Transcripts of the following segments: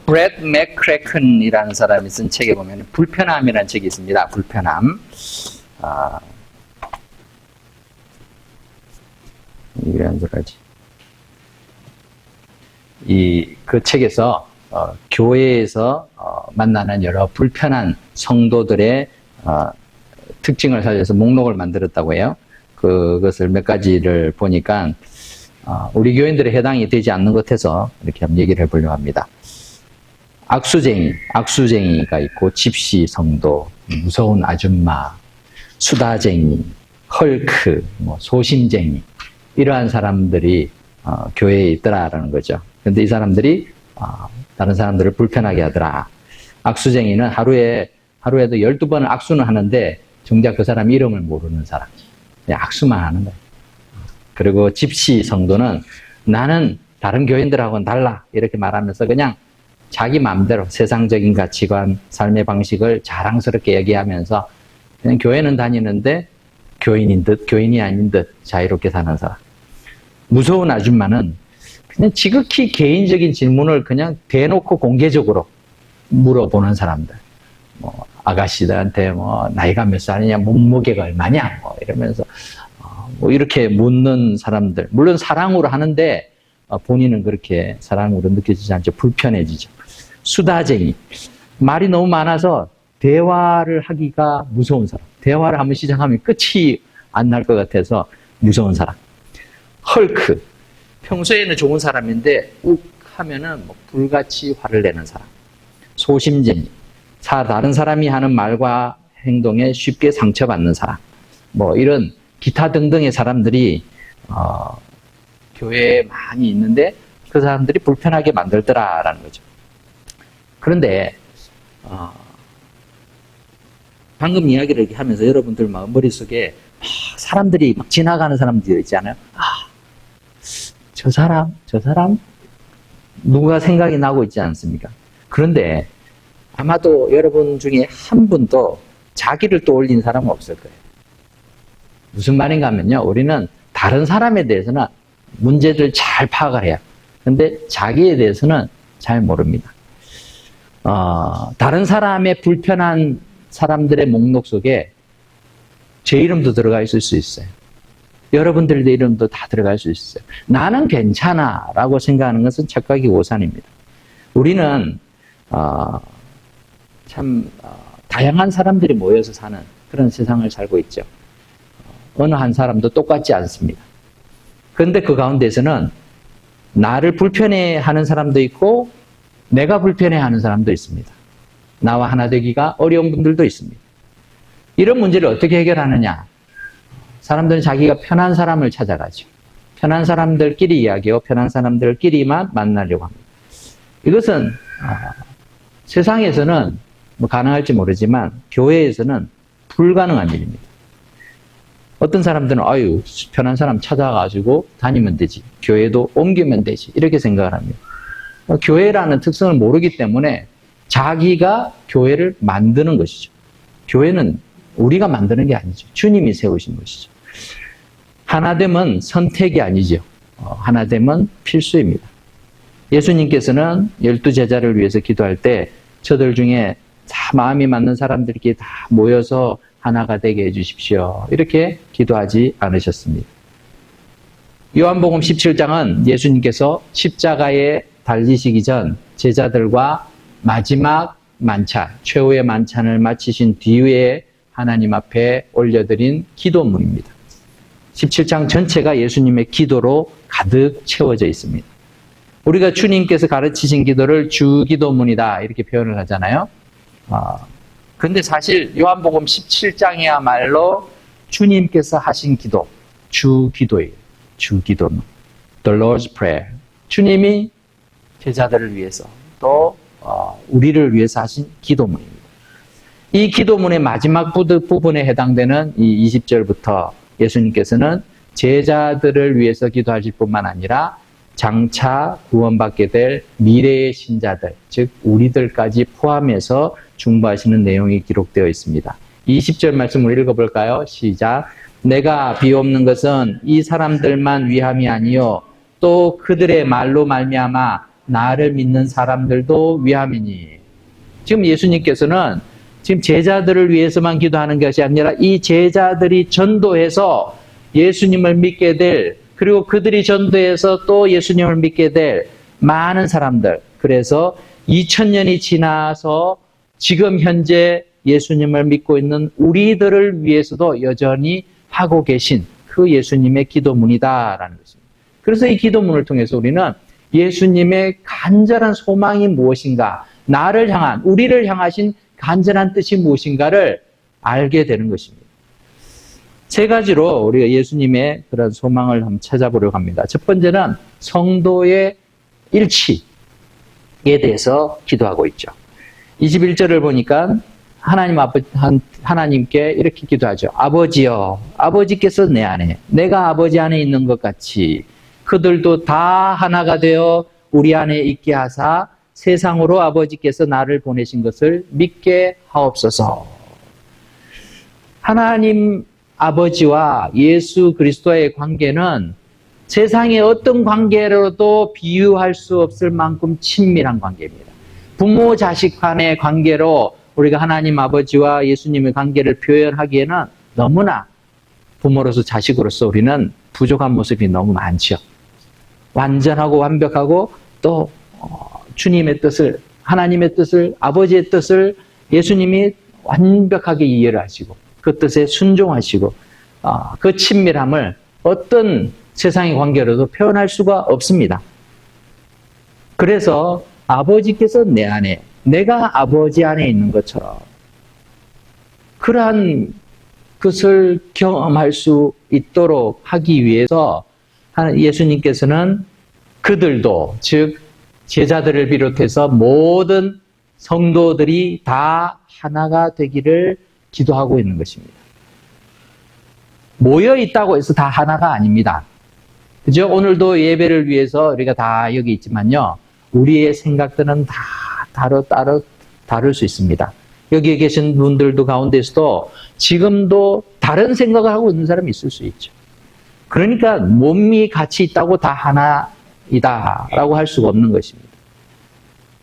브렛 맥크래큰이라는 사람이 쓴 책에 보면 불편함이라는 책이 있습니다. 불편함. 이런 소리지. 그 책에서 교회에서 만나는 여러 불편한 성도들의 특징을 살려서 목록을 만들었다고 해요. 그것을 몇 가지를 보니까 우리 교인들에 해당이 되지 않는 것 같아서 이렇게 한번 얘기를 해보려고 합니다. 악수쟁이가 있고, 집시 성도, 무서운 아줌마, 수다쟁이, 헐크, 소심쟁이, 이러한 사람들이 교회에 있더라라는 거죠. 근데 이 사람들이 다른 사람들을 불편하게 하더라. 악수쟁이는 하루에도 12번을 악수는 하는데 정작 그 사람 이름을 모르는 사람. 그냥 악수만 하는 거예요. 그리고 집시 성도는 나는 다른 교인들하고는 달라 이렇게 말하면서 그냥 자기 마음대로 세상적인 가치관, 삶의 방식을 자랑스럽게 얘기하면서 그냥 교회는 다니는데 교인인 듯 교인이 아닌 듯 자유롭게 사는 사람. 무서운 아줌마는 그냥 지극히 개인적인 질문을 그냥 대놓고 공개적으로 물어보는 사람들. 아가씨들한테 나이가 몇 살이냐, 몸무게가 얼마냐, 이러면서 이렇게 묻는 사람들. 물론 사랑으로 하는데 본인은 그렇게 사랑으로 느껴지지 않죠. 불편해지죠. 수다쟁이. 말이 너무 많아서 대화를 하기가 무서운 사람. 대화를 한번 시작하면 끝이 안 날 것 같아서 무서운 사람. 헐크. 평소에는 좋은 사람인데 욱 하면은 불같이 화를 내는 사람. 소심쟁이. 다른 사람이 하는 말과 행동에 쉽게 상처받는 사람. 이런 기타 등등의 사람들이 교회에 많이 있는데 그 사람들이 불편하게 만들더라라는 거죠. 그런데 방금 이야기를 이렇게 하면서 여러분들 머릿속에 사람들이 막 지나가는 사람들이 있잖아요. 저 사람 누가 생각이 나고 있지 않습니까? 그런데 아마도 여러분 중에 한 분도 자기를 떠올린 사람은 없을 거예요. 무슨 말인가 하면요. 우리는 다른 사람에 대해서는 문제를 잘 파악을 해요. 근데 자기에 대해서는 잘 모릅니다. 다른 사람의 불편한 사람들의 목록 속에 제 이름도 들어가 있을 수 있어요. 여러분들의 이름도 다 들어갈 수 있어요. 나는 괜찮아 라고 생각하는 것은 착각이 오산입니다. 우리는 참 다양한 사람들이 모여서 사는 그런 세상을 살고 있죠. 어느 한 사람도 똑같지 않습니다. 그런데 그 가운데서는 나를 불편해하는 사람도 있고 내가 불편해하는 사람도 있습니다. 나와 하나 되기가 어려운 분들도 있습니다. 이런 문제를 어떻게 해결하느냐? 사람들은 자기가 편한 사람을 찾아가죠. 편한 사람들끼리 이야기하고 편한 사람들끼리만 만나려고 합니다. 이것은 세상에서는 가능할지 모르지만 교회에서는 불가능한 일입니다. 어떤 사람들은 편한 사람 찾아가지고 다니면 되지. 교회도 옮기면 되지. 이렇게 생각을 합니다. 교회라는 특성을 모르기 때문에 자기가 교회를 만드는 것이죠. 교회는 우리가 만드는 게 아니죠. 주님이 세우신 것이죠. 하나됨은 선택이 아니죠. 하나됨은 필수입니다. 예수님께서는 12제자를 위해서 기도할 때 저들 중에 다 마음이 맞는 사람들끼리 다 모여서 하나가 되게 해주십시오. 이렇게 기도하지 않으셨습니다. 요한복음 17장은 예수님께서 십자가에 달리시기 전 제자들과 마지막 만찬, 최후의 만찬을 마치신 뒤에 하나님 앞에 올려드린 기도문입니다. 17장 전체가 예수님의 기도로 가득 채워져 있습니다. 우리가 주님께서 가르치신 기도를 주기도문이다 이렇게 표현을 하잖아요. 근데 사실 요한복음 17장이야말로 주님께서 하신 기도, 주기도예요. 주기도문. The Lord's Prayer. 주님이 제자들을 위해서 또 우리를 위해서 하신 기도문입니다. 이 기도문의 마지막 부분에 해당되는 이 20절부터 예수님께서는 제자들을 위해서 기도하실 뿐만 아니라 장차 구원받게 될 미래의 신자들, 즉 우리들까지 포함해서 중보하시는 내용이 기록되어 있습니다. 20절 말씀을 읽어볼까요? 시작. 내가 비옵는 것은 이 사람들만 위함이 아니요 또 그들의 말로 말미암아 나를 믿는 사람들도 위함이니. 지금 예수님께서는 지금 제자들을 위해서만 기도하는 것이 아니라 이 제자들이 전도해서 예수님을 믿게 될, 그리고 그들이 전도해서 또 예수님을 믿게 될 많은 사람들, 그래서 2000년이 지나서 지금 현재 예수님을 믿고 있는 우리들을 위해서도 여전히 하고 계신 그 예수님의 기도문이다라는 것입니다. 그래서 이 기도문을 통해서 우리는 예수님의 간절한 소망이 무엇인가, 나를 향한, 우리를 향하신 간절한 뜻이 무엇인가를 알게 되는 것입니다. 세 가지로 우리가 예수님의 그런 소망을 한번 찾아보려고 합니다. 첫 번째는 성도의 일치에 대해서 기도하고 있죠. 21절을 보니까 하나님께 이렇게 기도하죠. 아버지여, 아버지께서 내 안에, 내가 아버지 안에 있는 것 같이 그들도 다 하나가 되어 우리 안에 있게 하사 세상으로 아버지께서 나를 보내신 것을 믿게 하옵소서. 하나님 아버지와 예수 그리스도의 관계는 세상의 어떤 관계로도 비유할 수 없을 만큼 친밀한 관계입니다. 부모 자식 간의 관계로 우리가 하나님 아버지와 예수님의 관계를 표현하기에는 너무나 부모로서 자식으로서 우리는 부족한 모습이 너무 많죠. 완전하고 완벽하고 또 주님의 뜻을, 하나님의 뜻을, 아버지의 뜻을 예수님이 완벽하게 이해를 하시고 그 뜻에 순종하시고 그 친밀함을 어떤 세상의 관계로도 표현할 수가 없습니다. 그래서 아버지께서 내 안에, 내가 아버지 안에 있는 것처럼 그러한 것을 경험할 수 있도록 하기 위해서 예수님께서는 그들도, 즉 제자들을 비롯해서 모든 성도들이 다 하나가 되기를 기도하고 있는 것입니다. 모여 있다고 해서 다 하나가 아닙니다. 그죠? 오늘도 예배를 위해서 우리가 다 여기 있지만요, 우리의 생각들은 다 따로 다를 수 있습니다. 여기에 계신 분들도 가운데서도 지금도 다른 생각을 하고 있는 사람이 있을 수 있죠. 그러니까 몸이 같이 있다고 다 하나이다라고 할 수가 없는 것입니다.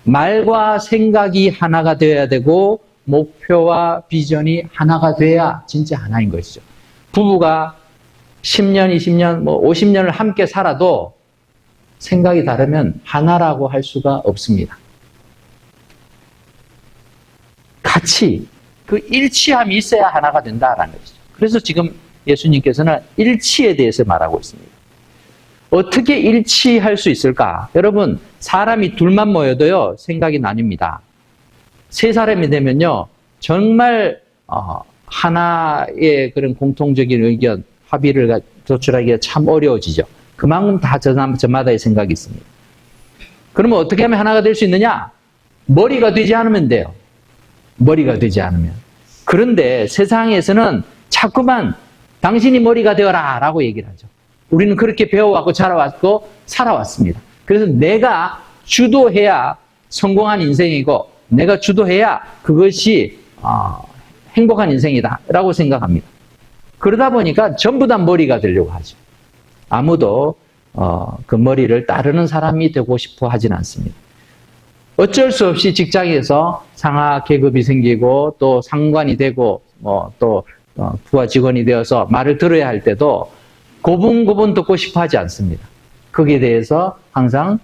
말과 생각이 하나가 되어야 되고 목표와 비전이 하나가 돼야 진짜 하나인 것이죠. 부부가 10년, 20년, 50년을 함께 살아도 생각이 다르면 하나라고 할 수가 없습니다. 같이 그 일치함이 있어야 하나가 된다라는 것이죠. 그래서 지금 예수님께서는 일치에 대해서 말하고 있습니다. 어떻게 일치할 수 있을까? 여러분, 사람이 둘만 모여도요, 생각이 나뉩니다. 세 사람이 되면요, 정말 하나의 그런 공통적인 의견, 합의를 도출하기가 참 어려워지죠. 그만큼 다 저마다의 생각이 있습니다. 그러면 어떻게 하면 하나가 될 수 있느냐? 머리가 되지 않으면 돼요. 머리가 되지 않으면. 그런데 세상에서는 자꾸만 당신이 머리가 되어라 라고 얘기를 하죠. 우리는 그렇게 배워왔고 자라왔고 살아왔습니다. 그래서 내가 주도해야 성공한 인생이고 내가 주도해야 그것이 행복한 인생이다 라고 생각합니다. 그러다 보니까 전부 다 머리가 되려고 하죠. 아무도 그 머리를 따르는 사람이 되고 싶어 하진 않습니다. 어쩔 수 없이 직장에서 상하 계급이 생기고 또 상관이 되고 또 부하 직원이 되어서 말을 들어야 할 때도 고분고분 듣고 싶어 하지 않습니다. 거기에 대해서 항상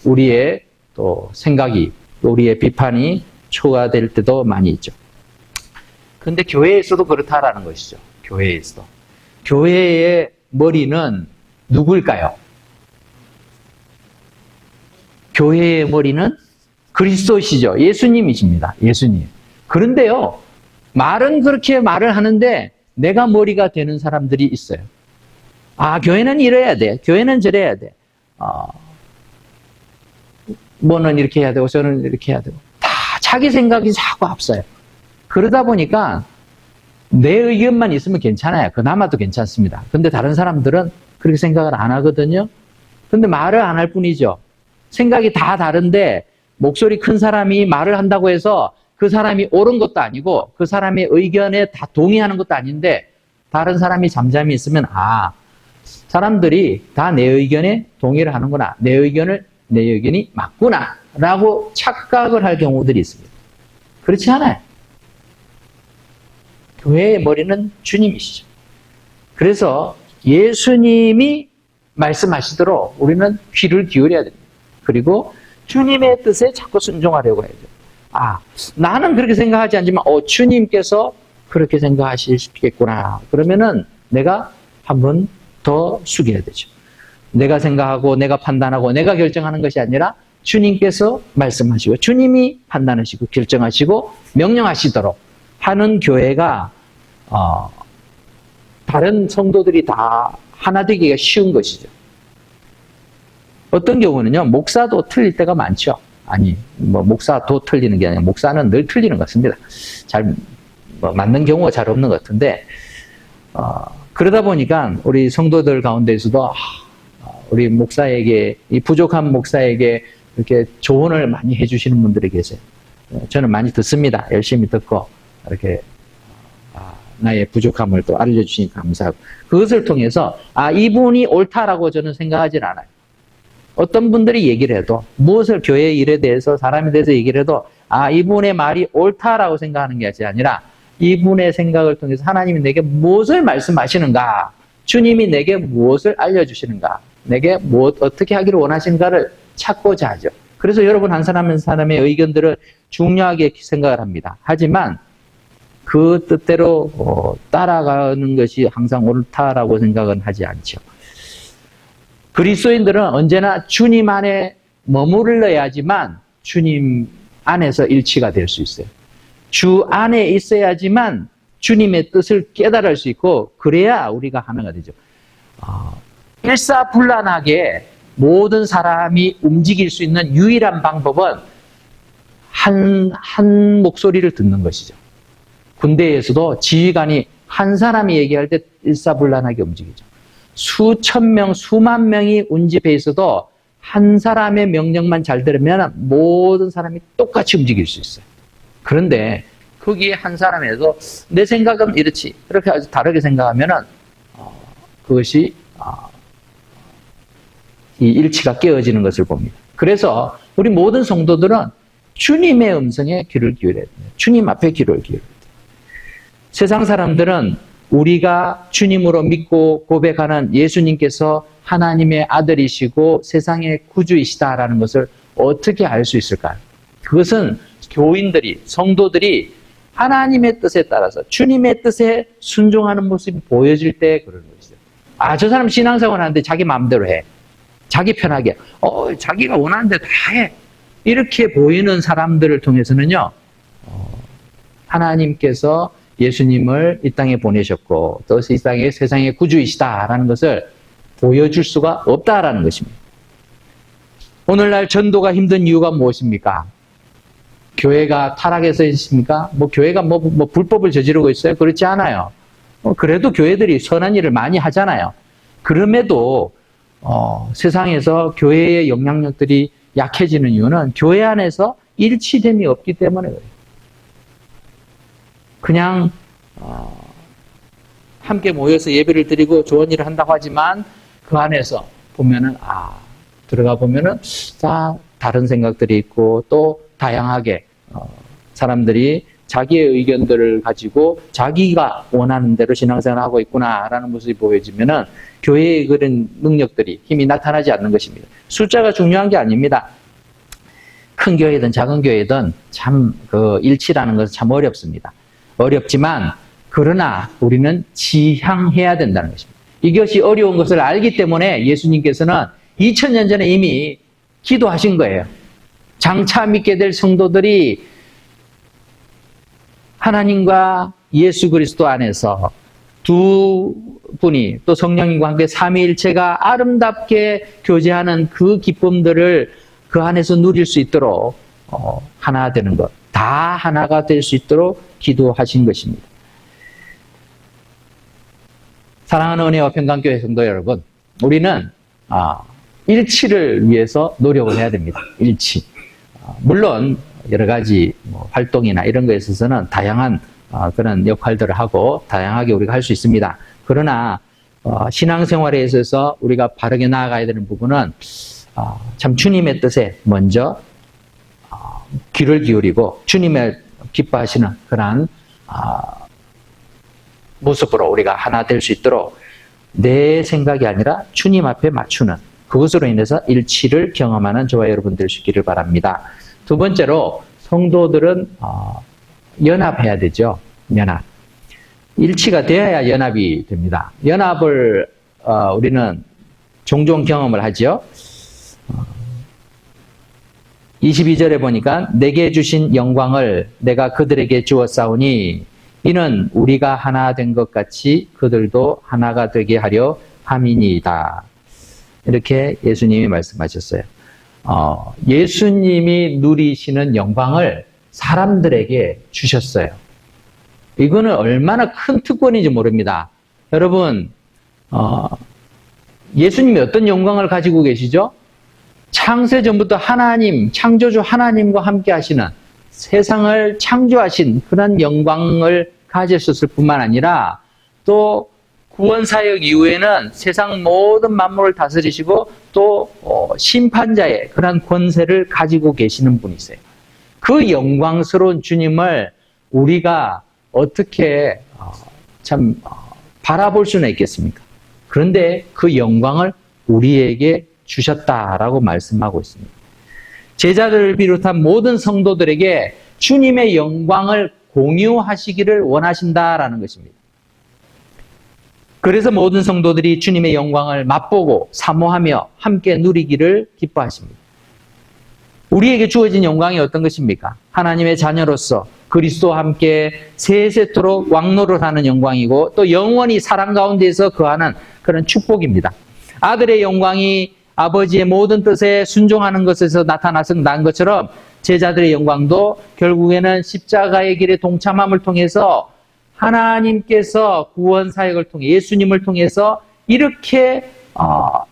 우리의 또 생각이, 우리의 비판이 초과될 때도 많이 있죠. 그런데 교회에서도 그렇다라는 것이죠. 교회에서도. 교회의 머리는 누구일까요? 교회의 머리는 그리스도시죠. 예수님이십니다. 예수님. 그런데요, 말은 그렇게 말을 하는데 내가 머리가 되는 사람들이 있어요. 교회는 이래야 돼. 교회는 저래야 돼. 뭐는 이렇게 해야 되고 저는 이렇게 해야 되고. 다 자기 생각이 자꾸 앞서요. 그러다 보니까 내 의견만 있으면 괜찮아요. 그나마도 괜찮습니다. 근데 다른 사람들은 그렇게 생각을 안 하거든요. 근데 말을 안 할 뿐이죠. 생각이 다 다른데 목소리 큰 사람이 말을 한다고 해서 그 사람이 옳은 것도 아니고 그 사람의 의견에 다 동의하는 것도 아닌데 다른 사람이 잠잠히 있으면 사람들이 다 내 의견에 동의를 하는구나. 내 의견을 내 의견이 맞구나 라고 착각을 할 경우들이 있습니다. 그렇지 않아요. 교회의 머리는 주님이시죠. 그래서 예수님이 말씀하시도록 우리는 귀를 기울여야 됩니다. 그리고 주님의 뜻에 자꾸 순종하려고 해야죠. 나는 그렇게 생각하지 않지만 주님께서 그렇게 생각하시겠구나. 그러면은 내가 한번 더 숙여야 되죠. 내가 생각하고 내가 판단하고 내가 결정하는 것이 아니라 주님께서 말씀하시고 주님이 판단하시고 결정하시고 명령하시도록 하는 교회가 다른 성도들이 다 하나 되기가 쉬운 것이죠. 어떤 경우는요, 목사도 틀릴 때가 많죠. 목사도 틀리는 게 아니라 목사는 늘 틀리는 것 같습니다. 잘 맞는 경우가 잘 없는 것 같은데 그러다 보니까 우리 성도들 가운데에서도 우리 목사에게, 이 부족한 목사에게 이렇게 조언을 많이 해주시는 분들이 계세요. 저는 많이 듣습니다. 열심히 듣고 이렇게 나의 부족함을 또 알려주시니까 감사하고, 그것을 통해서 이분이 옳다라고 저는 생각하진 않아요. 어떤 분들이 얘기를 해도, 무엇을 교회의 일에 대해서 사람에 대해서 얘기를 해도 이분의 말이 옳다라고 생각하는 게 아니라 이분의 생각을 통해서 하나님이 내게 무엇을 말씀하시는가, 주님이 내게 무엇을 알려주시는가, 내게 어떻게 하기를 원하시는가를 찾고자 하죠. 그래서 여러분 한 사람 한 사람의 의견들을 중요하게 생각을 합니다. 하지만 그 뜻대로 따라가는 것이 항상 옳다라고 생각은 하지 않죠. 그리스도인들은 언제나 주님 안에 머무르야지만 주님 안에서 일치가 될 수 있어요. 주 안에 있어야지만 주님의 뜻을 깨달을 수 있고, 그래야 우리가 하나가 되죠. 일사불란하게 모든 사람이 움직일 수 있는 유일한 방법은 한 목소리를 듣는 것이죠. 군대에서도 지휘관이 한 사람이 얘기할 때 일사불란하게 움직이죠. 수천 명, 수만 명이 운집해 있어도 한 사람의 명령만 잘 들으면 모든 사람이 똑같이 움직일 수 있어요. 그런데 거기에 한 사람에서 내 생각은 이렇지, 그렇게 아주 다르게 생각하면은 그것이 이 일치가 깨어지는 것을 봅니다. 그래서 우리 모든 성도들은 주님의 음성에 귀를 기울여야 됩니다. 주님 앞에 귀를 기울여야 돼요. 세상 사람들은 우리가 주님으로 믿고 고백하는 예수님께서 하나님의 아들이시고 세상의 구주이시다라는 것을 어떻게 알 수 있을까요? 그것은 교인들이, 성도들이 하나님의 뜻에 따라서 주님의 뜻에 순종하는 모습이 보여질 때 그러는 것이죠. 저 사람 신앙생활 하는데 자기 마음대로 해. 자기 편하게. 자기가 원하는 대로 다 해. 이렇게 보이는 사람들을 통해서는요, 하나님께서 예수님을 이 땅에 보내셨고 또 이 땅에 세상의 구주이시다라는 것을 보여줄 수가 없다라는 것입니다. 오늘날 전도가 힘든 이유가 무엇입니까? 교회가 타락해서 있습니까? 교회가 불법을 저지르고 있어요? 그렇지 않아요. 그래도 교회들이 선한 일을 많이 하잖아요. 그럼에도 세상에서 교회의 영향력들이 약해지는 이유는 교회 안에서 일치됨이 없기 때문에 그래요. 그냥 함께 모여서 예배를 드리고 좋은 일을 한다고 하지만 그 안에서 보면은 들어가 보면은 다 다른 생각들이 있고 또 다양하게 사람들이 자기의 의견들을 가지고 자기가 원하는 대로 신앙생활을 하고 있구나라는 모습이 보여지면은 교회의 그런 능력들이, 힘이 나타나지 않는 것입니다. 숫자가 중요한 게 아닙니다. 큰 교회든 작은 교회든 참 일치라는 것은 참 어렵습니다. 어렵지만 그러나 우리는 지향해야 된다는 것입니다. 이것이 어려운 것을 알기 때문에 예수님께서는 2000년 전에 이미 기도하신 거예요. 장차 믿게 될 성도들이 하나님과 예수 그리스도 안에서 두 분이 또 성령님과 함께 삼위일체가 아름답게 교제하는 그 기쁨들을 그 안에서 누릴 수 있도록 하나 되는 것, 다 하나가 될 수 있도록 기도하신 것입니다. 사랑하는 은혜와 평강교회 성도 여러분, 우리는 일치를 위해서 노력을 해야 됩니다. 일치. 물론 여러 가지 활동이나 이런 거에 있어서는 다양한 그런 역할들을 하고 다양하게 우리가 할 수 있습니다. 그러나 신앙생활에 있어서 우리가 바르게 나아가야 되는 부분은 참 주님의 뜻에 먼저 귀를 기울이고 주님의 기뻐하시는 그러한 모습으로 우리가 하나 될 수 있도록 내 생각이 아니라 주님 앞에 맞추는 그것으로 인해서 일치를 경험하는 저와 여러분 될 수 있기를 바랍니다. 두 번째로 성도들은 연합해야 되죠. 연합. 일치가 되어야 연합이 됩니다. 연합을 우리는 종종 경험을 하죠. 22절에 보니까 내게 주신 영광을 내가 그들에게 주었사오니 이는 우리가 하나 된 것 같이 그들도 하나가 되게 하려 함이니이다. 이렇게 예수님이 말씀하셨어요. 예수님이 누리시는 영광을 사람들에게 주셨어요. 이거는 얼마나 큰 특권인지 모릅니다. 여러분, 예수님이 어떤 영광을 가지고 계시죠? 창세 전부터 하나님, 창조주 하나님과 함께 하시는 세상을 창조하신 그런 영광을 가졌을 뿐만 아니라 또 구원사역 이후에는 세상 모든 만물을 다스리시고 또 심판자의 그런 권세를 가지고 계시는 분이세요. 그 영광스러운 주님을 우리가 어떻게 바라볼 수는 있겠습니까? 그런데 그 영광을 우리에게 주셨다라고 말씀하고 있습니다. 제자들을 비롯한 모든 성도들에게 주님의 영광을 공유하시기를 원하신다라는 것입니다. 그래서 모든 성도들이 주님의 영광을 맛보고 사모하며 함께 누리기를 기뻐하십니다. 우리에게 주어진 영광이 어떤 것입니까? 하나님의 자녀로서 그리스도와 함께 세세토록 왕노릇하는 영광이고 또 영원히 사랑 가운데서 거하는 그런 축복입니다. 아들의 영광이 아버지의 모든 뜻에 순종하는 것에서 나타나서 난 것처럼 제자들의 영광도 결국에는 십자가의 길에 동참함을 통해서 하나님께서 구원 사역을 통해 예수님을 통해서 이렇게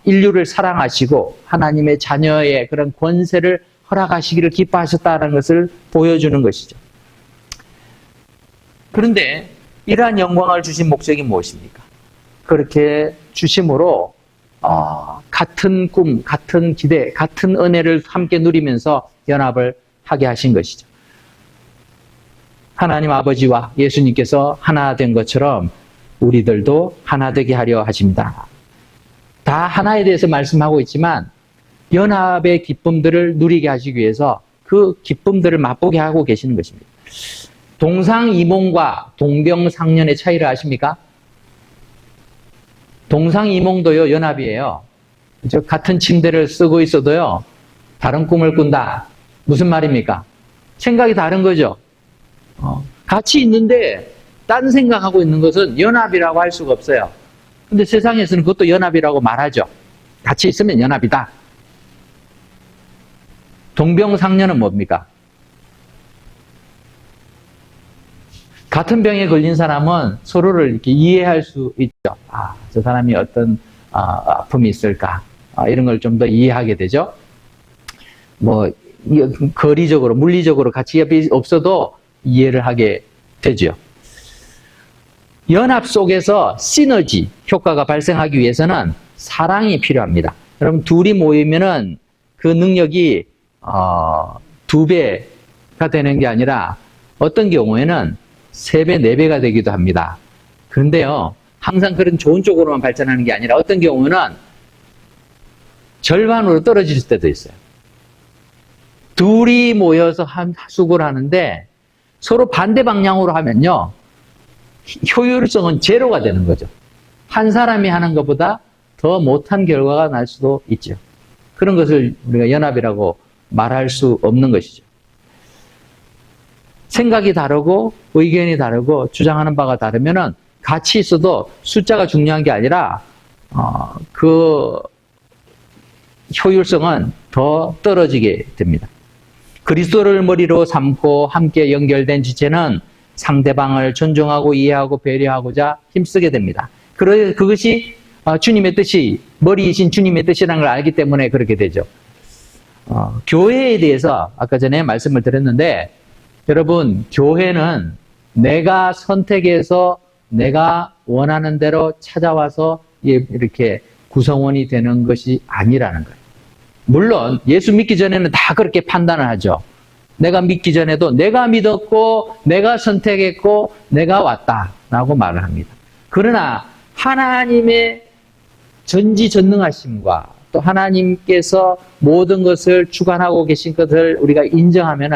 인류를 사랑하시고 하나님의 자녀의 그런 권세를 허락하시기를 기뻐하셨다는 것을 보여주는 것이죠. 그런데 이러한 영광을 주신 목적이 무엇입니까? 그렇게 주심으로 같은 꿈, 같은 기대, 같은 은혜를 함께 누리면서 연합을 하게 하신 것이죠. 하나님 아버지와 예수님께서 하나 된 것처럼 우리들도 하나 되게 하려 하십니다. 다 하나에 대해서 말씀하고 있지만 연합의 기쁨들을 누리게 하시기 위해서 그 기쁨들을 맛보게 하고 계시는 것입니다. 동상이몽과 동병상련의 차이를 아십니까? 동상이몽도요, 연합이에요. 그렇죠? 같은 침대를 쓰고 있어도요, 다른 꿈을 꾼다. 무슨 말입니까? 생각이 다른 거죠. 같이 있는데, 딴 생각하고 있는 것은 연합이라고 할 수가 없어요. 근데 세상에서는 그것도 연합이라고 말하죠. 같이 있으면 연합이다. 동병상련은 뭡니까? 같은 병에 걸린 사람은 서로를 이렇게 이해할 수 있죠. 저 사람이 어떤 아픔이 있을까? 이런 걸 좀 더 이해하게 되죠. 거리적으로, 물리적으로 같이 옆에 없어도 이해를 하게 되죠. 연합 속에서 시너지 효과가 발생하기 위해서는 사랑이 필요합니다. 여러분, 둘이 모이면은 그 능력이 2배가 되는 게 아니라 어떤 경우에는 3배, 4배가 되기도 합니다. 그런데요, 항상 그런 좋은 쪽으로만 발전하는 게 아니라 어떤 경우는 절반으로 떨어질 때도 있어요. 둘이 모여서 합숙을 하는데 서로 반대 방향으로 하면요, 효율성은 제로가 되는 거죠. 한 사람이 하는 것보다 더 못한 결과가 날 수도 있죠. 그런 것을 우리가 연합이라고 말할 수 없는 것이죠. 생각이 다르고 의견이 다르고 주장하는 바가 다르면은 같이 있어도 숫자가 중요한 게 아니라 그 효율성은 더 떨어지게 됩니다. 그리스도를 머리로 삼고 함께 연결된 지체는 상대방을 존중하고 이해하고 배려하고자 힘쓰게 됩니다. 그것이 주님의 뜻이, 머리이신 주님의 뜻이라는 걸 알기 때문에 그렇게 되죠. 교회에 대해서 아까 전에 말씀을 드렸는데, 여러분, 교회는 내가 선택해서 내가 원하는 대로 찾아와서 이렇게 구성원이 되는 것이 아니라는 거예요. 물론 예수 믿기 전에는 다 그렇게 판단을 하죠. 내가 믿기 전에도 내가 믿었고 내가 선택했고 내가 왔다라고 말을 합니다. 그러나 하나님의 전지전능하심과 또 하나님께서 모든 것을 주관하고 계신 것을 우리가 인정하면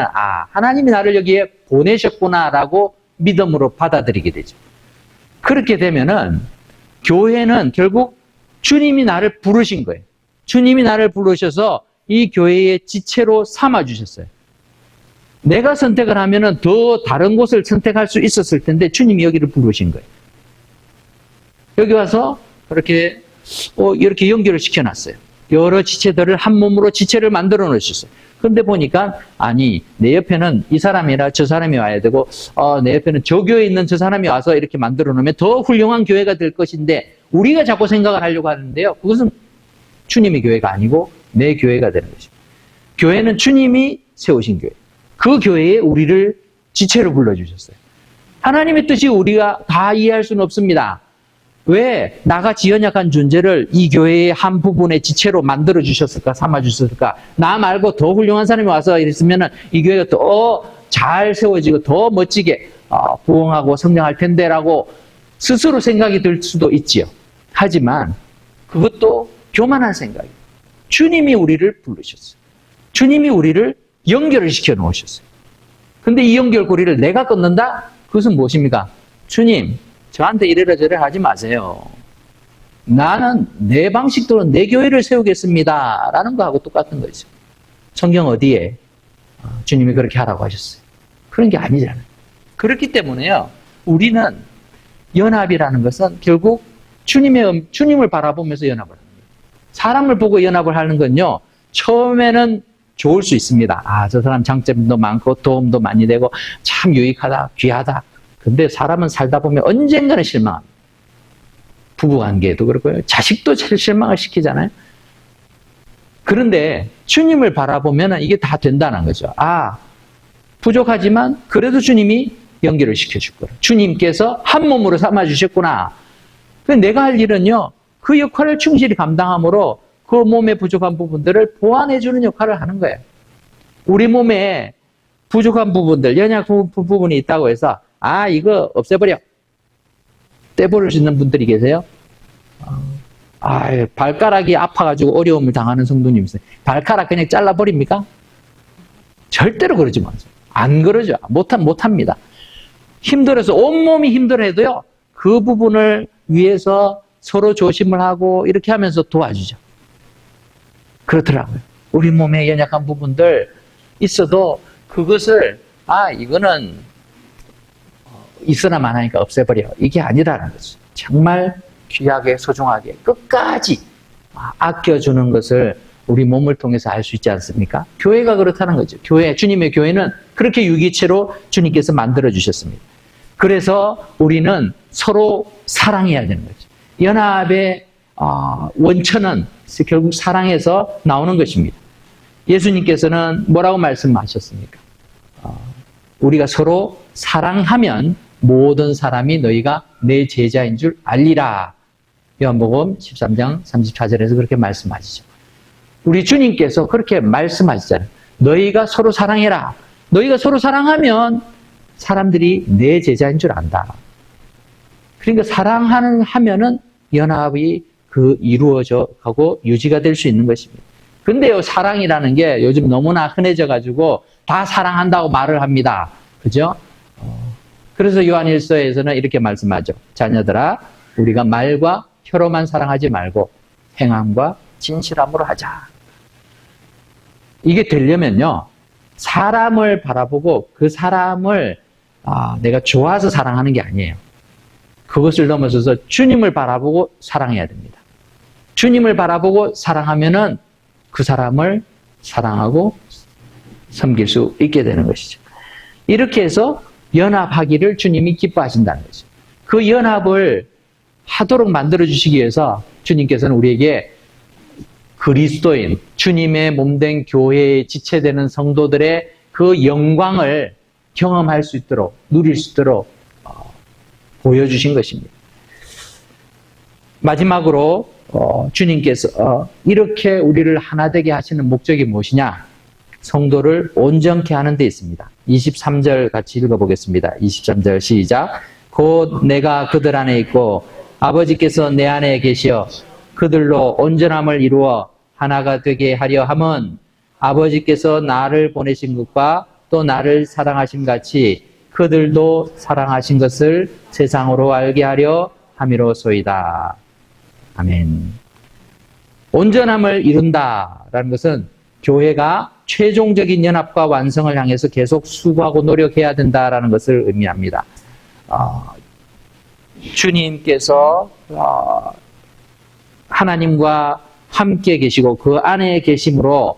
하나님이 나를 여기에 보내셨구나라고 믿음으로 받아들이게 되죠. 그렇게 되면은 교회는 결국 주님이 나를 부르신 거예요. 주님이 나를 부르셔서 이 교회의 지체로 삼아주셨어요. 내가 선택을 하면은 더 다른 곳을 선택할 수 있었을 텐데 주님이 여기를 부르신 거예요. 여기 와서 그렇게 이렇게 연결을 시켜놨어요. 여러 지체들을 한 몸으로 지체를 만들어 놓으셨어요. 그런데 보니까 내 옆에는 이 사람이라 저 사람이 와야 되고 내 옆에는 저 교회에 있는 저 사람이 와서 이렇게 만들어 놓으면 더 훌륭한 교회가 될 것인데 우리가 자꾸 생각을 하려고 하는데요. 그것은 주님의 교회가 아니고 내 교회가 되는 것입니다. 교회는 주님이 세우신 교회. 그 교회에 우리를 지체로 불러주셨어요. 하나님의 뜻이 우리가 다 이해할 수는 없습니다. 왜 나같이 연약한 존재를 이 교회의 한 부분의 지체로 만들어 주셨을까, 삼아 주셨을까? 나 말고 더 훌륭한 사람이 와서 이랬으면 이 교회가 더 잘 세워지고 더 멋지게 부흥하고 성장할 텐데라고 스스로 생각이 들 수도 있지요. 하지만 그것도 교만한 생각이에요. 주님이 우리를 부르셨어요. 주님이 우리를 연결을 시켜 놓으셨어요. 근데 이 연결고리를 내가 끊는다? 그것은 무엇입니까? 주님, 저한테 이래라 저래라 하지 마세요. 나는 내 방식대로 내 교회를 세우겠습니다. 라는 거하고 똑같은 거죠. 성경 어디에 주님이 그렇게 하라고 하셨어요? 그런 게 아니잖아요. 그렇기 때문에요. 우리는 연합이라는 것은 결국 주님을 바라보면서 연합을 합니다. 사람을 보고 연합을 하는 건요. 처음에는 좋을 수 있습니다. 저 사람 장점도 많고 도움도 많이 되고 참 유익하다, 귀하다. 근데 사람은 살다 보면 언젠가는 실망합니다. 부부관계도 그렇고요. 자식도 실망을 시키잖아요. 그런데 주님을 바라보면 이게 다 된다는 거죠. 부족하지만 그래도 주님이 연결을 시켜줄 거라. 주님께서 한 몸으로 삼아주셨구나. 내가 할 일은요. 그 역할을 충실히 감당함으로 그 몸의 부족한 부분들을 보완해주는 역할을 하는 거예요. 우리 몸에 부족한 부분들, 연약한 부분이 있다고 해서 이거 없애버려. 떼버릴 수 있는 분들이 계세요? 발가락이 아파가지고 어려움을 당하는 성도님 있어요. 발가락 그냥 잘라버립니까? 절대로 그러지 마세요. 안 그러죠. 못합니다. 힘들어서 온몸이 힘들어해도요. 그 부분을 위해서 서로 조심을 하고 이렇게 하면서 도와주죠. 그렇더라고요. 우리 몸에 연약한 부분들 있어도 그것을 이거는 있으나 마나니까 없애버려. 이게 아니라는 거죠. 정말 귀하게 소중하게 끝까지 아껴주는 것을 우리 몸을 통해서 알 수 있지 않습니까? 교회가 그렇다는 거죠. 주님의 교회는 그렇게 유기체로 주님께서 만들어주셨습니다. 그래서 우리는 서로 사랑해야 되는 거죠. 연합의 원천은 결국 사랑에서 나오는 것입니다. 예수님께서는 뭐라고 말씀하셨습니까? 우리가 서로 사랑하면 모든 사람이 너희가 내 제자인 줄 알리라. 요한복음 13장 34절에서 그렇게 말씀하시죠. 우리 주님께서 그렇게 말씀하시잖아요. 너희가 서로 사랑해라. 너희가 서로 사랑하면 사람들이 내 제자인 줄 안다. 그러니까 사랑하면은 연합이 이루어져 가고 유지가 될 수 있는 것입니다. 근데요, 사랑이라는 게 요즘 너무나 흔해져 가지고 다 사랑한다고 말을 합니다. 그죠? 그래서 요한일서에서는 이렇게 말씀하죠. 자녀들아, 우리가 말과 혀로만 사랑하지 말고 행함과 진실함으로 하자. 이게 되려면요, 사람을 바라보고 그 사람을 내가 좋아서 사랑하는 게 아니에요. 그것을 넘어서서 주님을 바라보고 사랑해야 됩니다. 주님을 바라보고 사랑하면은 그 사람을 사랑하고 섬길 수 있게 되는 것이죠. 이렇게 해서 연합하기를 주님이 기뻐하신다는 거죠. 그 연합을 하도록 만들어주시기 위해서 주님께서는 우리에게 그리스도인, 주님의 몸된 교회에 지체되는 성도들의 그 영광을 경험할 수 있도록, 누릴 수 있도록 보여주신 것입니다. 마지막으로 주님께서 이렇게 우리를 하나 되게 하시는 목적이 무엇이냐? 성도를 온전케 하는 데 있습니다. 23절 같이 읽어보겠습니다. 23절 시작. 곧 내가 그들 안에 있고 아버지께서 내 안에 계시어 그들로 온전함을 이루어 하나가 되게 하려 함은 아버지께서 나를 보내신 것과 또 나를 사랑하신 같이 그들도 사랑하신 것을 세상으로 알게 하려 함이로소이다. 아멘. 온전함을 이룬다라는 것은 교회가 최종적인 연합과 완성을 향해서 계속 수고하고 노력해야 된다라는 것을 의미합니다. 주님께서 하나님과 함께 계시고 그 안에 계심으로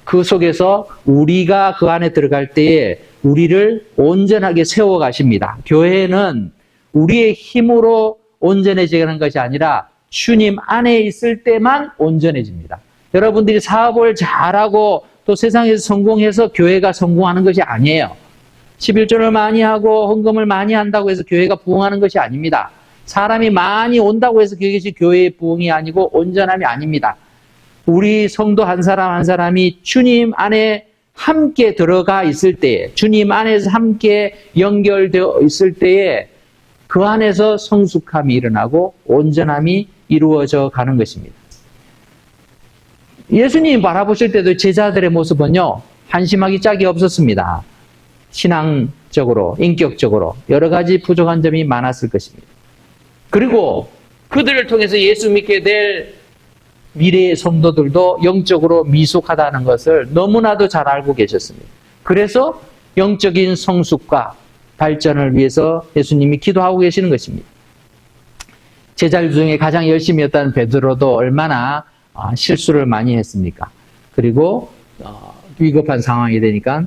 그 속에서 우리가 그 안에 들어갈 때에 우리를 온전하게 세워 가십니다. 교회는 우리의 힘으로 온전해지는 것이 아니라 주님 안에 있을 때만 온전해집니다. 여러분들이 사업을 잘하고 또 세상에서 성공해서 교회가 성공하는 것이 아니에요. 11조를 많이 하고 헌금을 많이 한다고 해서 교회가 부흥하는 것이 아닙니다. 사람이 많이 온다고 해서 그것이 교회의 부흥이 아니고 온전함이 아닙니다. 우리 성도 한 사람 한 사람이 주님 안에 함께 들어가 있을 때에, 주님 안에서 함께 연결되어 있을 때에 그 안에서 성숙함이 일어나고 온전함이 이루어져 가는 것입니다. 예수님 바라보실 때도 제자들의 모습은요, 한심하기 짝이 없었습니다. 신앙적으로, 인격적으로 여러 가지 부족한 점이 많았을 것입니다. 그리고 그들을 통해서 예수 믿게 될 미래의 성도들도 영적으로 미숙하다는 것을 너무나도 잘 알고 계셨습니다. 그래서 영적인 성숙과 발전을 위해서 예수님이 기도하고 계시는 것입니다. 제자들 중에 가장 열심히 했다는 베드로도 얼마나 실수를 많이 했습니까? 그리고 위급한 상황이 되니까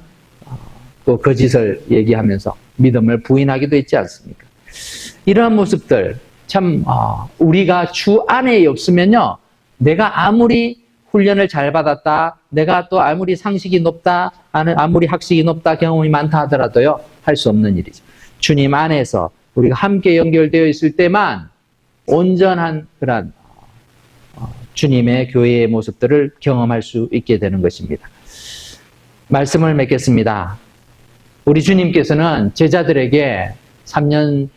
또 거짓을 얘기하면서 믿음을 부인하기도 했지 않습니까? 이러한 모습들 참 우리가 주 안에 없으면요, 내가 아무리 훈련을 잘 받았다, 내가 또 아무리 상식이 높다, 아무리 학식이 높다, 경험이 많다 하더라도요, 할 수 없는 일이죠. 주님 안에서 우리가 함께 연결되어 있을 때만 온전한 그런 주님의 교회의 모습들을 경험할 수 있게 되는 것입니다. 말씀을 맺겠습니다. 우리 주님께서는 제자들에게 3년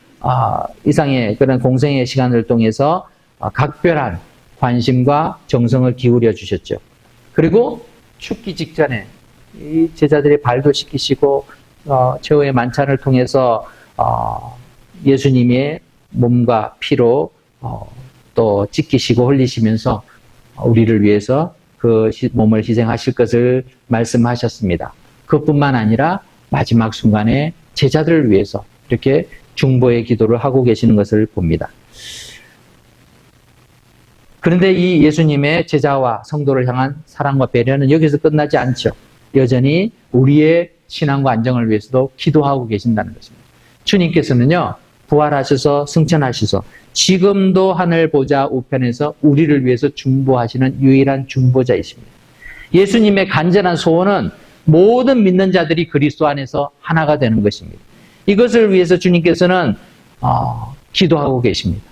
이상의 그런 공생의 시간을 통해서 각별한 관심과 정성을 기울여 주셨죠. 그리고 죽기 직전에 이 제자들의 발도 씻기시고 최후의 만찬을 통해서 예수님의 몸과 피로 또 찢기시고 흘리시면서 우리를 위해서 그 몸을 희생하실 것을 말씀하셨습니다. 그뿐만 아니라 마지막 순간에 제자들을 위해서 이렇게 중보의 기도를 하고 계시는 것을 봅니다. 그런데 이 예수님의 제자와 성도를 향한 사랑과 배려는 여기서 끝나지 않죠. 여전히 우리의 신앙과 안정을 위해서도 기도하고 계신다는 것입니다. 주님께서는요, 부활하셔서 승천하셔서 지금도 하늘 보좌 우편에서 우리를 위해서 중보하시는 유일한 중보자이십니다. 예수님의 간절한 소원은 모든 믿는 자들이 그리스도 안에서 하나가 되는 것입니다. 이것을 위해서 주님께서는 기도하고 계십니다.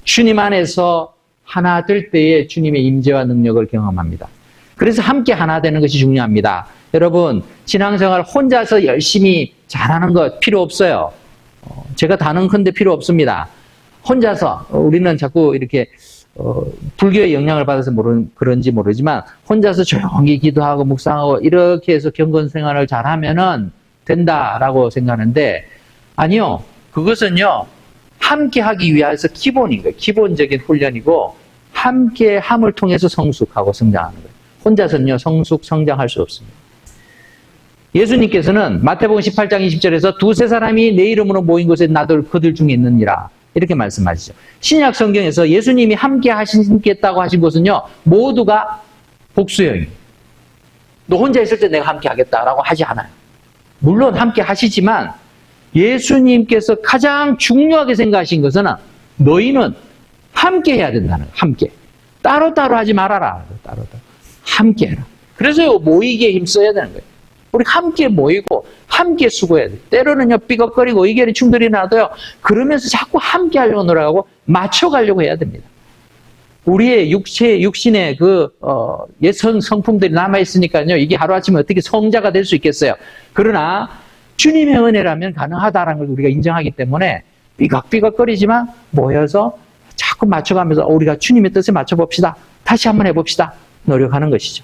주님 안에서 하나 될 때에 주님의 임재와 능력을 경험합니다. 그래서 함께 하나 되는 것이 중요합니다. 여러분, 신앙생활 혼자서 열심히 잘하는 것 필요 없어요. 제가 단언컨대 필요 없습니다. 혼자서 우리는 자꾸 이렇게 불교의 영향을 받아서 그런지 모르지만 혼자서 조용히 기도하고 묵상하고 이렇게 해서 경건생활을 잘하면은 된다라고 생각하는데, 아니요. 그것은요, 함께 하기 위해서 기본인 거예요. 기본적인 훈련이고 함께 함을 통해서 성숙하고 성장하는 거예요. 혼자서는요, 성장할 수 없습니다. 예수님께서는 마태복음 18장 20절에서 두세 사람이 내 이름으로 모인 곳에 나도 그들 중에 있느니라, 이렇게 말씀하시죠. 신약 성경에서 예수님이 함께 하시겠다고 하신 것은요, 모두가 복수형이에요. 너 혼자 있을 때 내가 함께 하겠다라고 하지 않아요. 물론 함께 하시지만 예수님께서 가장 중요하게 생각하신 것은 너희는 함께 해야 된다는 거예요. 함께. 따로따로 하지 말아라. 따로따로. 함께 해라. 그래서 모이기에 힘써야 되는 거예요. 우리 함께 모이고 함께 수고해야 돼요. 때로는요, 삐걱거리고 의견이 충돌이 나도요, 그러면서 자꾸 함께 하려고 노력하고 맞춰가려고 해야 됩니다. 우리의 육신의 옛 성품들이 남아있으니까요. 이게 하루아침에 어떻게 성자가 될 수 있겠어요. 그러나 주님의 은혜라면 가능하다는 걸 우리가 인정하기 때문에 삐걱삐걱거리지만 모여서 자꾸 맞춰가면서 우리가 주님의 뜻에 맞춰봅시다. 다시 한번 해봅시다. 노력하는 것이죠.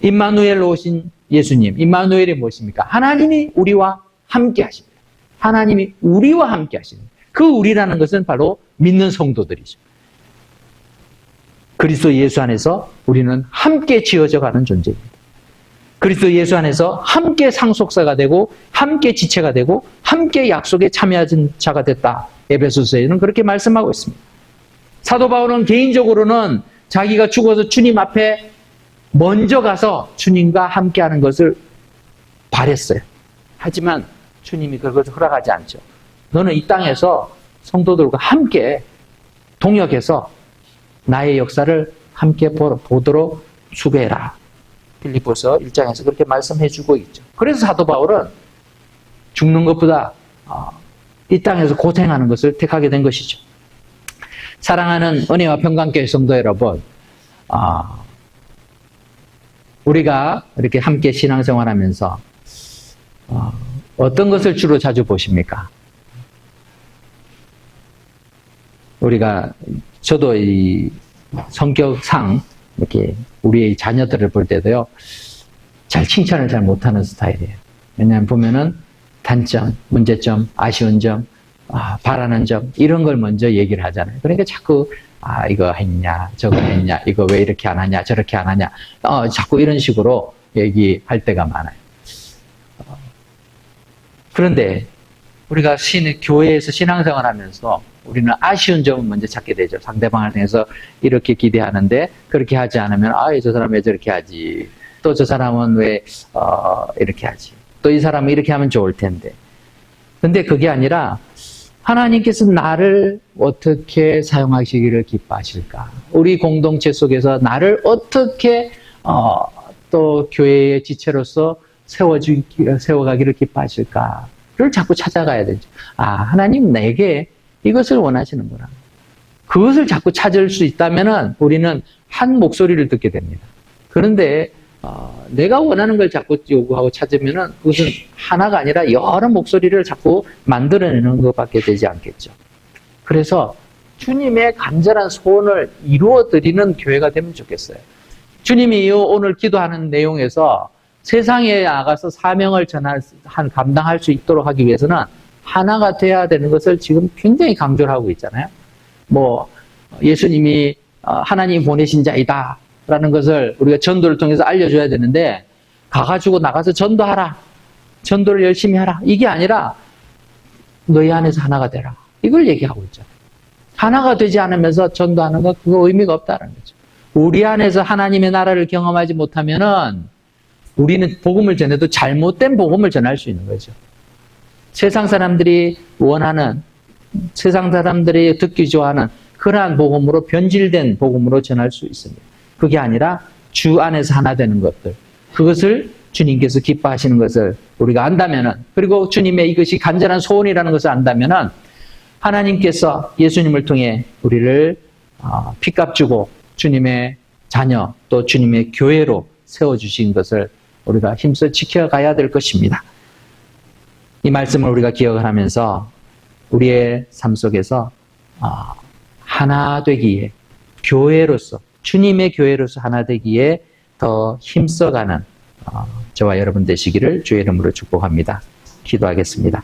임마누엘로 오신 예수님. 임마누엘이 무엇입니까? 하나님이 우리와 함께 하십니다. 하나님이 우리와 함께 하십니다. 그 우리라는 것은 바로 믿는 성도들이죠. 그리스도 예수 안에서 우리는 함께 지어져 가는 존재입니다. 그리스도 예수 안에서 함께 상속자가 되고 함께 지체가 되고 함께 약속에 참여한 자가 됐다. 에베소서에는 그렇게 말씀하고 있습니다. 사도 바울은 개인적으로는 자기가 죽어서 주님 앞에 먼저 가서 주님과 함께하는 것을 바랬어요. 하지만 주님이 그것을 허락하지 않죠. 너는 이 땅에서 성도들과 함께 동역해서 나의 역사를 함께 보도록 수고해라. 빌립보서 1장에서 그렇게 말씀해 주고 있죠. 그래서 사도 바울은 죽는 것보다 이 땅에서 고생하는 것을 택하게 된 것이죠. 사랑하는 은혜와 평강교회 성도 여러분, 우리가 이렇게 함께 신앙생활하면서 어떤 것을 주로 자주 보십니까? 저도 이 성격상 이렇게 우리의 자녀들을 볼 때도요, 칭찬을 잘 못하는 스타일이에요. 왜냐하면 보면은 단점, 문제점, 아쉬운 점, 바라는 점, 이런 걸 먼저 얘기를 하잖아요. 그러니까 자꾸, 이거 했냐, 저거 했냐, 이거 왜 이렇게 안 하냐, 저렇게 안 하냐, 자꾸 이런 식으로 얘기할 때가 많아요. 그런데 우리가 교회에서 신앙생활 하면서 우리는 아쉬운 점을 먼저 찾게 되죠. 상대방을 통해서 이렇게 기대하는데 그렇게 하지 않으면 저 사람 왜 저렇게 하지, 또 저 사람은 왜 이렇게 하지, 또 이 사람은 이렇게 하면 좋을 텐데. 근데 그게 아니라 하나님께서 나를 어떻게 사용하시기를 기뻐하실까, 우리 공동체 속에서 나를 어떻게 또 교회의 지체로서 세워가기를 기뻐하실까를 자꾸 찾아가야 되죠. 하나님 내게 이것을 원하시는구나. 그것을 자꾸 찾을 수 있다면 우리는 한 목소리를 듣게 됩니다. 그런데 내가 원하는 걸 자꾸 요구하고 찾으면 그것은 하나가 아니라 여러 목소리를 자꾸 만들어내는 것밖에 되지 않겠죠. 그래서 주님의 간절한 소원을 이루어드리는 교회가 되면 좋겠어요. 주님이 오늘 기도하는 내용에서 세상에 나가서 사명을 감당할 수 있도록 하기 위해서는 하나가 돼야 되는 것을 지금 굉장히 강조를 하고 있잖아요. 예수님이 하나님 보내신 자이다 라는 것을 우리가 전도를 통해서 알려줘야 되는데, 가가지고 나가서 전도하라, 전도를 열심히 하라, 이게 아니라 너희 안에서 하나가 되라, 이걸 얘기하고 있잖아요. 하나가 되지 않으면서 전도하는 건 그거 의미가 없다는 거죠. 우리 안에서 하나님의 나라를 경험하지 못하면은 우리는 복음을 전해도 잘못된 복음을 전할 수 있는 거죠. 세상 사람들이 원하는, 세상 사람들이 듣기 좋아하는 그러한 복음으로, 변질된 복음으로 전할 수 있습니다. 그게 아니라 주 안에서 하나 되는 것들, 그것을 주님께서 기뻐하시는 것을 우리가 안다면은, 그리고 주님의 이것이 간절한 소원이라는 것을 안다면은, 하나님께서 예수님을 통해 우리를 핏값 주고 주님의 자녀, 또 주님의 교회로 세워주신 것을 우리가 힘써 지켜가야 될 것입니다. 이 말씀을 우리가 기억을 하면서 우리의 삶 속에서 하나 되기에, 교회로서, 주님의 교회로서 하나 되기에 더 힘써가는 저와 여러분 되시기를 주의 이름으로 축복합니다. 기도하겠습니다.